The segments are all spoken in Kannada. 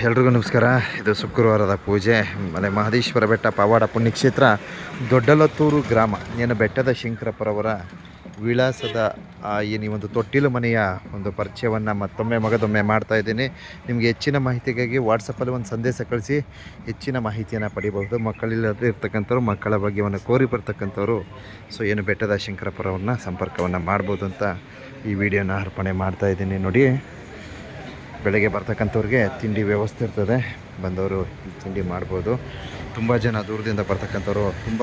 ಎಲ್ರಿಗೂ ನಮಸ್ಕಾರ. ಇದು ಶುಕ್ರವಾರದ ಪೂಜೆ. ಮನೆ ಮಹದೇಶ್ವರ ಬೆಟ್ಟ ಪವಾಡ ಪುಣ್ಯಕ್ಷೇತ್ರ ದೊಡ್ಡಲತ್ತೂರು ಗ್ರಾಮ. ಏನು ಬೆಟ್ಟದ ಶಂಕರಪ್ಪರವರ ವಿಳಾಸದ ಏನು ಒಂದು ತೊಟ್ಟಿಲು ಮನೆಯ ಒಂದು ಪರಿಚಯವನ್ನು ಮಗದೊಮ್ಮೆ ಮಾಡ್ತಾಯಿದ್ದೀನಿ. ನಿಮಗೆ ಹೆಚ್ಚಿನ ಮಾಹಿತಿಗಾಗಿ ವಾಟ್ಸಪ್ಪಲ್ಲಿ ಒಂದು ಸಂದೇಶ ಕಳಿಸಿ ಹೆಚ್ಚಿನ ಮಾಹಿತಿಯನ್ನು ಪಡಿಬಹುದು. ಮಕ್ಕಳಿಲ್ಲದೆ ಇರ್ತಕ್ಕಂಥವ್ರು, ಮಕ್ಕಳ ಭಾಗ್ಯವನ್ನು ಕೋರಿ ಬರ್ತಕ್ಕಂಥವ್ರು ಏನು ಬೆಟ್ಟದ ಶಂಕರಪ್ಪರವ್ರನ್ನ ಸಂಪರ್ಕವನ್ನು ಮಾಡ್ಬೋದು ಅಂತ ಈ ವಿಡಿಯೋನ ಅರ್ಪಣೆ ಮಾಡ್ತಾಯಿದ್ದೀನಿ. ನೋಡಿ, ಬೆಳಗ್ಗೆ ಬರ್ತಕ್ಕಂಥವ್ರಿಗೆ ತಿಂಡಿ ವ್ಯವಸ್ಥೆ ಇರ್ತದೆ, ಬಂದವರು ತಿಂಡಿ ಮಾಡ್ಬೋದು. ತುಂಬ ಜನ ದೂರದಿಂದ ಬರ್ತಕ್ಕಂಥವ್ರು ತುಂಬ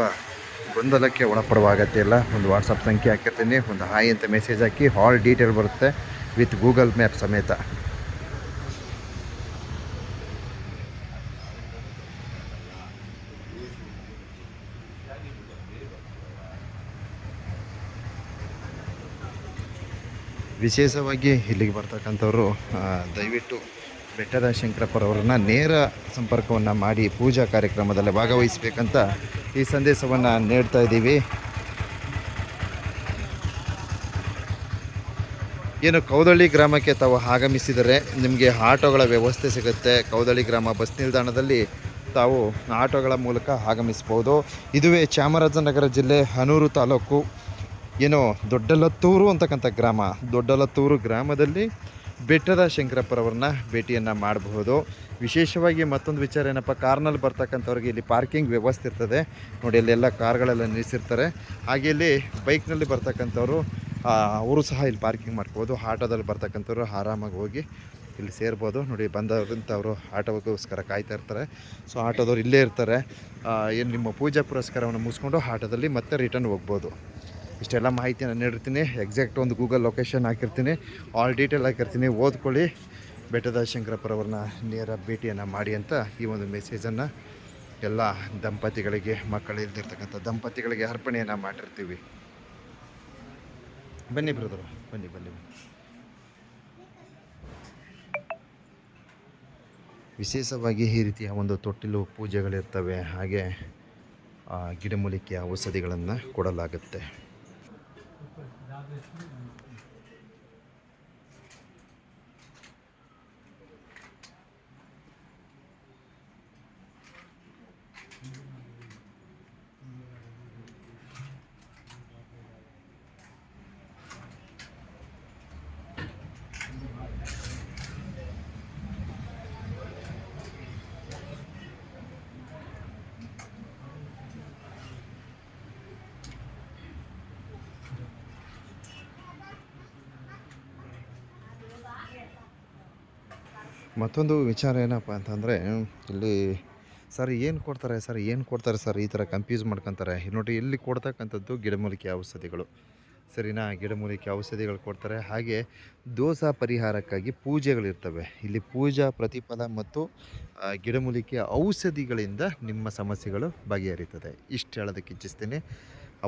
ಗೊಂದಲಕ್ಕೆ ಒಳಪಡುವ ಅಗತ್ಯ ಇಲ್ಲ. ಒಂದು ವಾಟ್ಸಪ್ ಸಂಖ್ಯೆ ಹಾಕಿರ್ತೀನಿ, ಒಂದು ಹಾಯ್ ಅಂತ ಮೆಸೇಜ್ ಹಾಕಿ ಹಾಲ್ ಡೀಟೇಲ್ ಬರುತ್ತೆ ವಿತ್ ಗೂಗಲ್ ಮ್ಯಾಪ್ ಸಮೇತ. ವಿಶೇಷವಾಗಿ ಇಲ್ಲಿಗೆ ಬರ್ತಕ್ಕಂಥವ್ರು ದಯವಿಟ್ಟು ಬೆಟ್ಟದ ಶಂಕರಪ್ಪರವ್ರನ್ನ ನೇರ ಸಂಪರ್ಕವನ್ನು ಮಾಡಿ ಪೂಜಾ ಕಾರ್ಯಕ್ರಮದಲ್ಲಿ ಭಾಗವಹಿಸಬೇಕಂತ ಈ ಸಂದೇಶವನ್ನು ನೀಡ್ತಾ ಇದ್ದೀವಿ. ಏನು ಕೌದಳ್ಳಿ ಗ್ರಾಮಕ್ಕೆ ತಾವು ಆಗಮಿಸಿದರೆ ನಿಮಗೆ ಆಟೋಗಳ ವ್ಯವಸ್ಥೆ ಸಿಗುತ್ತೆ. ಕೌದಳ್ಳಿ ಗ್ರಾಮ ಬಸ್ ನಿಲ್ದಾಣದಲ್ಲಿ ತಾವು ಆಟೋಗಳ ಮೂಲಕ ಆಗಮಿಸ್ಬೋದು. ಇದುವೇ ಚಾಮರಾಜನಗರ ಜಿಲ್ಲೆ ಹನೂರು ತಾಲೂಕು ಏನೋ ದೊಡ್ಡಲತ್ತೂರು ಅಂತಕ್ಕಂಥ ಗ್ರಾಮ. ದೊಡ್ಡಲತ್ತೂರು ಗ್ರಾಮದಲ್ಲಿ ಬೆಟ್ಟದ ಶಂಕರಪ್ಪರವ್ರನ್ನ ಭೇಟಿಯನ್ನು ಮಾಡಬಹುದು. ವಿಶೇಷವಾಗಿ ಮತ್ತೊಂದು ವಿಚಾರ ಏನಪ್ಪ, ಕಾರ್ನಲ್ಲಿ ಬರ್ತಕ್ಕಂಥವ್ರಿಗೆ ಇಲ್ಲಿ ಪಾರ್ಕಿಂಗ್ ವ್ಯವಸ್ಥೆ ಇರ್ತದೆ ನೋಡಿ. ಅಲ್ಲೆಲ್ಲ ಕಾರ್ಗಳೆಲ್ಲ ನಿಲ್ಲಿಸಿರ್ತಾರೆ. ಹಾಗೆ ಇಲ್ಲಿ ಬೈಕ್ನಲ್ಲಿ ಬರ್ತಕ್ಕಂಥವ್ರು ಅವರು ಸಹ ಇಲ್ಲಿ ಪಾರ್ಕಿಂಗ್ ಮಾಡ್ಬೋದು. ಆಟೋದಲ್ಲಿ ಬರ್ತಕ್ಕಂಥವ್ರು ಆರಾಮಾಗಿ ಹೋಗಿ ಇಲ್ಲಿ ಸೇರ್ಬೋದು. ನೋಡಿ, ಬಂದವರಂಥವ್ರು ಆಟೋಗೋಸ್ಕರ ಕಾಯ್ತಾ ಇರ್ತಾರೆ. ಸೊ ಆಟೋದವ್ರು ಇಲ್ಲೇ ಇರ್ತಾರೆ. ಏನು ನಿಮ್ಮ ಪೂಜಾ ಪುರಸ್ಕಾರವನ್ನು ಮುಗಿಸ್ಕೊಂಡು ಆಟೋದಲ್ಲಿ ಮತ್ತೆ ರಿಟರ್ನ್ ಹೋಗ್ಬೋದು. ಇಷ್ಟೆಲ್ಲ ಮಾಹಿತಿಯನ್ನು ನೀಡಿರ್ತೀನಿ. ಎಕ್ಸಾಕ್ಟ್ ಒಂದು ಗೂಗಲ್ ಲೊಕೇಶನ್ ಹಾಕಿರ್ತೀನಿ, ಆಲ್ ಡೀಟೇಲ್ ಹಾಕಿರ್ತೀನಿ. ಓದ್ಕೊಳ್ಳಿ. ಬೆಟ್ಟದ ಶಂಕರಪ್ಪರವ್ರನ್ನ ನೇರ ಭೇಟಿಯನ್ನು ಮಾಡಿ ಅಂತ ಈ ಒಂದು ಮೆಸೇಜನ್ನು ಎಲ್ಲ ದಂಪತಿಗಳಿಗೆ, ಮಕ್ಕಳಿಲ್ದಿರ್ತಕ್ಕಂಥ ದಂಪತಿಗಳಿಗೆ ಅರ್ಪಣೆಯನ್ನು ಮಾಡಿರ್ತೀವಿ. ಬನ್ನಿ ಬ್ರದರು, ಬನ್ನಿ ಬನ್ನಿ ಬನ್ನಿ. ವಿಶೇಷವಾಗಿ ಈ ರೀತಿಯ ಒಂದು ತೊಟ್ಟಿಲು ಪೂಜೆಗಳಿರ್ತವೆ. ಹಾಗೆ ಗಿಡಮೂಲಿಕೆಯ ಔಷಧಿಗಳನ್ನು ಕೊಡಲಾಗುತ್ತೆ. ಮತ್ತೊಂದು ವಿಚಾರ ಏನಪ್ಪ ಅಂತಂದರೆ, ಇಲ್ಲಿ ಸರ್ ಏನು ಕೊಡ್ತಾರೆ ಸರ್ ಈ ಥರ ಕನ್ಫ್ಯೂಸ್ ಮಾಡ್ಕೊತಾರೆ. ನೋಡಿ, ಇಲ್ಲಿ ಕೊಡ್ತಕ್ಕಂಥದ್ದು ಗಿಡಮೂಲಿಕೆ ಔಷಧಿಗಳು, ಸರಿನಾ? ಗಿಡಮೂಲಿಕೆ ಔಷಧಿಗಳು ಕೊಡ್ತಾರೆ. ಹಾಗೆ ದೋಷ ಪರಿಹಾರಕ್ಕಾಗಿ ಪೂಜೆಗಳಿರ್ತವೆ. ಇಲ್ಲಿ ಪೂಜಾ ಪ್ರತಿಫಲ ಮತ್ತು ಗಿಡಮೂಲಿಕೆಯ ಔಷಧಿಗಳಿಂದ ನಿಮ್ಮ ಸಮಸ್ಯೆಗಳು ಬಗೆಹರಿತದೆ. ಇಷ್ಟು ಹೇಳೋದಕ್ಕೆ ಇಚ್ಛಿಸ್ತೀನಿ.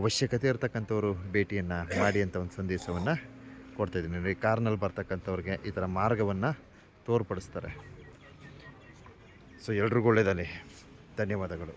ಅವಶ್ಯಕತೆ ಇರ್ತಕ್ಕಂಥವ್ರು ಭೇಟಿಯನ್ನು ಮಾಡಿ ಅಂತ ಒಂದು ಸಂದೇಶವನ್ನು ಕೊಡ್ತಾಯಿದ್ದೀನಿ. ನೋಡಿ, ಕಾರ್ನಲ್ಲಿ ಬರ್ತಕ್ಕಂಥವ್ರಿಗೆ ಈ ಥರ ಮಾರ್ಗವನ್ನು ತೋರ್ಪಡಿಸ್ತಾರೆ. ಸೊ ಎಲ್ರಿಗೂ ಒಳ್ಳೆಯದಾಗಲಿ. ಧನ್ಯವಾದಗಳು.